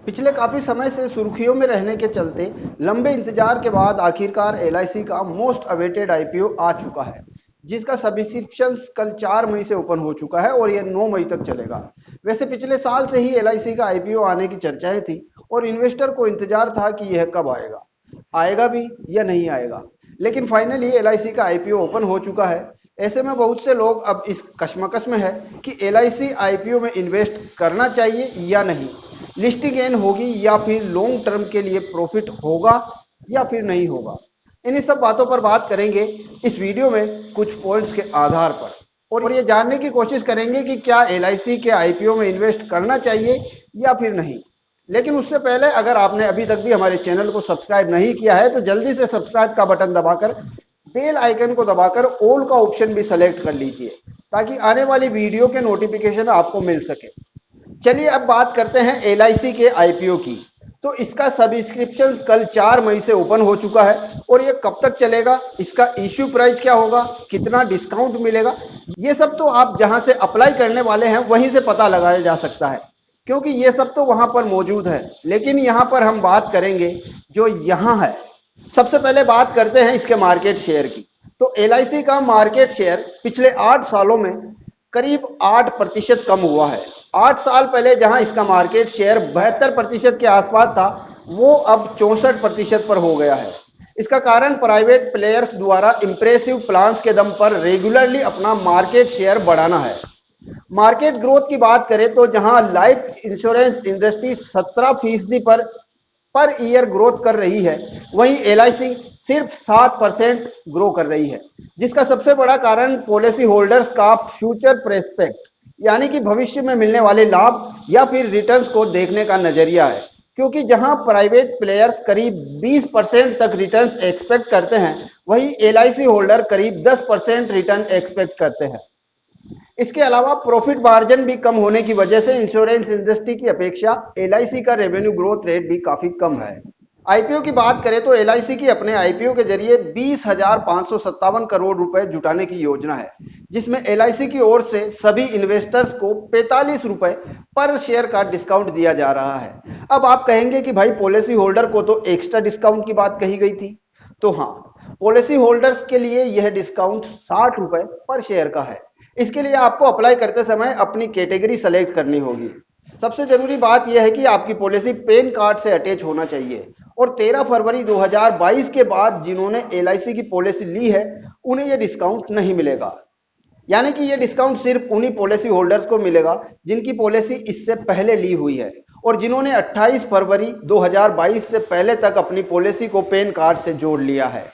पिछले काफी समय से सुर्खियों में रहने के चलते लंबे इंतजार के बाद आखिरकार एलआईसी का मोस्ट अवेटेड आईपीओ आ चुका है, जिसका सब्सक्रिप्शन कल 4 मई से ओपन हो चुका है और यह 9 मई तक चलेगा। वैसे पिछले साल से ही एलआईसी का आईपीओ आने की चर्चाएं थी और इन्वेस्टर को इंतजार था कि यह कब आएगा, आएगा भी या नहीं आएगा। लेकिन फाइनली एलआईसी का आईपीओ ओपन हो चुका है। ऐसे में बहुत से लोग अब इस कश्मकश में है कि एलआईसी आईपीओ में इन्वेस्ट करना चाहिए या नहीं, लिस्टिंग गेन होगी या फिर लॉन्ग टर्म के लिए प्रॉफिट होगा या फिर नहीं होगा। इन्हीं सब बातों पर बात करेंगे इस वीडियो में कुछ पॉइंट्स के आधार पर, और ये जानने की कोशिश करेंगे कि क्या एलआईसी के आईपीओ में इन्वेस्ट करना चाहिए या फिर नहीं। लेकिन उससे पहले अगर आपने अभी तक भी हमारे चैनल को सब्सक्राइब नहीं किया है तो जल्दी से सब्सक्राइब का बटन दबाकर बेल आइकन को दबाकर ऑल का ऑप्शन भी सेलेक्ट कर लीजिए ताकि आने वाली वीडियो के नोटिफिकेशन आपको मिल सके। चलिए अब बात करते हैं एलआईसी के आईपीओ की। तो इसका सब्सक्रिप्शन कल 4 मई से ओपन हो चुका है और ये कब तक चलेगा, इसका इश्यू प्राइस क्या होगा, कितना डिस्काउंट मिलेगा, ये सब तो आप जहां से अप्लाई करने वाले हैं वहीं से पता लगाया जा सकता है, क्योंकि ये सब तो वहां पर मौजूद है। लेकिन यहां पर हम बात करेंगे जो यहां है। सबसे पहले बात करते हैं इसके मार्केट शेयर की। तो एलआईसी का मार्केट शेयर पिछले 8 सालों में करीब 8% कम हुआ है। 8 साल पहले जहां इसका मार्केट शेयर 72% के आसपास था, वो अब 64% पर हो गया है। इसका कारण प्राइवेट प्लेयर्स द्वारा इंप्रेसिव प्लान्स के दम पर रेगुलरली अपना मार्केट शेयर बढ़ाना है। मार्केट ग्रोथ की बात करें तो जहां life insurance industry 17% per year growth कर रही है, वहीं एलआईसी सिर्फ 7% ग्रो कर रही है, जिसका सबसे बड़ा कारण पॉलिसी होल्डर्स का फ्यूचर प्रेस्पेक्ट यानी कि भविष्य में मिलने वाले लाभ या फिर रिटर्न्स को देखने का नजरिया है। क्योंकि जहां प्राइवेट प्लेयर्स करीब 20% तक रिटर्न्स एक्सपेक्ट करते हैं, वहीं एलआईसी होल्डर करीब 10% रिटर्न एक्सपेक्ट करते हैं। इसके अलावा प्रॉफिट मार्जिन भी कम होने की वजह से इंश्योरेंस इंडस्ट्री की अपेक्षा एलआईसी का रेवेन्यू ग्रोथ रेट भी काफी कम है। आईपीओ की बात करें तो एलआईसी की अपने आईपीओ के जरिए 20,557 करोड़ रुपए जुटाने की योजना है, जिसमें एलआईसी की ओर से सभी इन्वेस्टर्स को 45 रुपए पर शेयर का डिस्काउंट दिया जा रहा है। अब आप कहेंगे कि भाई पॉलिसी होल्डर को तो एक्स्ट्रा डिस्काउंट की बात कही गई थी। तो हाँ, पॉलिसी होल्डर्स के लिए यह डिस्काउंट 60 रुपए पर शेयर का है। इसके लिए आपको अप्लाई करते समय अपनी कैटेगरी सेलेक्ट करनी होगी। सबसे जरूरी बात यह है कि आपकी पॉलिसी पैन कार्ड से अटैच होना चाहिए, और 13 फरवरी 2022 के बाद जिन्होंने एलआईसी की पॉलिसी ली है उन्हें यह डिस्काउंट नहीं मिलेगा। यानी कि यह डिस्काउंट सिर्फ उन्हीं पॉलिसी होल्डर्स को मिलेगा जिनकी पॉलिसी इससे पहले ली हुई है और जिन्होंने 28 फरवरी 2022 से पहले तक अपनी पॉलिसी को पैन कार्ड से जोड़ लिया है।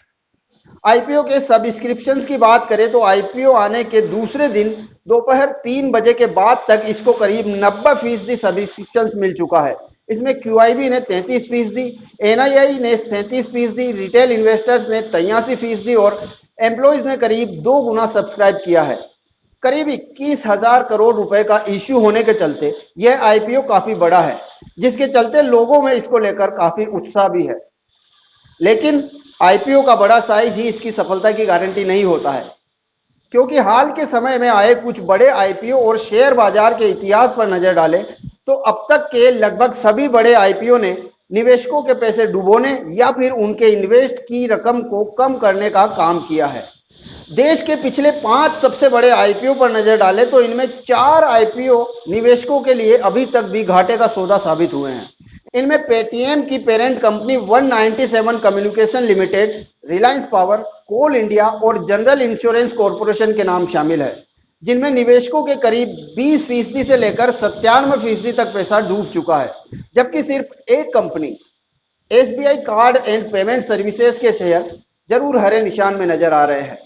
आईपीओ के सब्सक्रिप्शंस की बात करें तो आईपीओ आने के दूसरे दिन दोपहर 3 बजे के बाद तक इसको करीब 90% सब्सक्रिप्शंस मिल चुका है। इसमें क्यूआईबी ने 33%, एनआईआई ने 37%, रिटेल इन्वेस्टर्स ने 83% और एम्प्लॉयज ने करीब 2 गुना सब्सक्राइब किया है। करीब 21,000 करोड़ रुपए का इश्यू होने के चलते यह आईपीओ काफी बड़ा है, जिसके चलते लोगों में इसको लेकर काफी उत्साह भी है। लेकिन आईपीओ का बड़ा साइज ही इसकी सफलता की गारंटी नहीं होता है, क्योंकि हाल के समय में आए कुछ बड़े आईपीओ और शेयर बाजार के इतिहास पर नजर डालें तो अब तक के लगभग सभी बड़े आईपीओ ने निवेशकों के पैसे डुबोने या फिर उनके इन्वेस्ट की रकम को कम करने का काम किया है। देश के पिछले 5 सबसे बड़े आईपीओ पर नजर डालें तो इनमें 4 आईपीओ निवेशकों के लिए अभी तक भी घाटे का सौदा साबित हुए हैं। इनमें पेटीएम की parent company 197 Communication Limited, Reliance Power, Coal India और जनरल इंश्योरेंस कॉर्पोरेशन के नाम शामिल है, जिनमें निवेशकों के करीब 20% से लेकर 97% तक पैसा डूब चुका है। जबकि सिर्फ एक company SBI card and payment services के शेयर जरूर हरे निशान में नजर आ रहे हैं।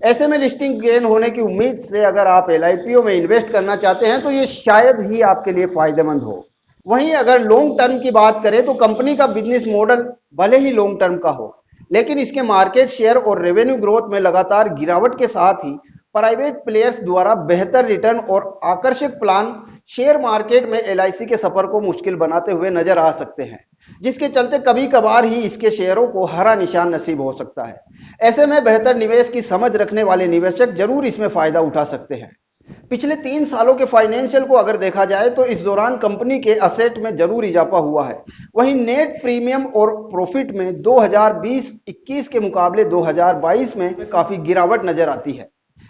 ऐसे में लिस्टिंग गेन होने की उम्मीद से अगर आप एलआईपीओ में इन्वेस्ट करना चाहते हैं तो ये शायद ही आपके लिए फायदेमंद हो। वहीं अगर लॉन्ग टर्म की बात करें तो कंपनी का बिजनेस मॉडल भले ही लॉन्ग टर्म का हो, लेकिन इसके मार्केट शेयर और रेवेन्यू ग्रोथ में लगातार गिरावट के साथ ही प्राइवेट प्लेयर्स द्वारा बेहतर रिटर्न और आकर्षक प्लान शेयर मार्केट में एलआईसी के सफर को मुश्किल बनाते हुए नजर आ सकते हैं, जिसके चलते कभी कभार ही इसके शेयरों को हरा निशान नसीब हो सकता है। ऐसे में बेहतर निवेश की समझ रखने वाले निवेशक जरूर इसमें फायदा उठा सकते हैं। पिछले 3 सालों के फाइनेंशियल को अगर देखा जाए तो इस दौरान कंपनी के असेट में जरूर इजाफा हुआ है। वहीं नेट प्रीमियम और प्रॉफिट में 2020-21 के मुकाबले 2022 में काफी गिरावट नजर आती है।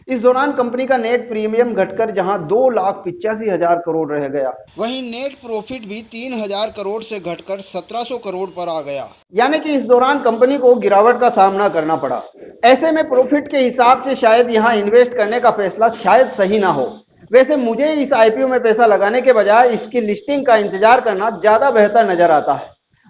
इस दौरान कंपनी का नेट प्रीमियम घटकर जहां 2,85,000 करोड़ रह गया, वहीं नेट प्रॉफिट भी 3,000 करोड़ से घटकर 1,700 करोड़ पर आ गया। यानी कि इस दौरान कंपनी को गिरावट का सामना करना पड़ा। ऐसे में प्रॉफिट के हिसाब से शायद यहां इन्वेस्ट करने का फैसला शायद सही ना हो। वैसे मुझे इस आईपीओ में पैसा लगाने के बजाय इसकी लिस्टिंग का इंतजार करना ज्यादा बेहतर नजर आता है।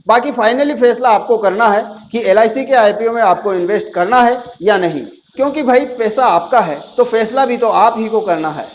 बाकी फाइनली फैसला आपको करना है कि एलआईसी के आईपीओ में आपको इन्वेस्ट करना है या नहीं, क्योंकि भाई पैसा आपका है तो फैसला भी तो आप ही को करना है।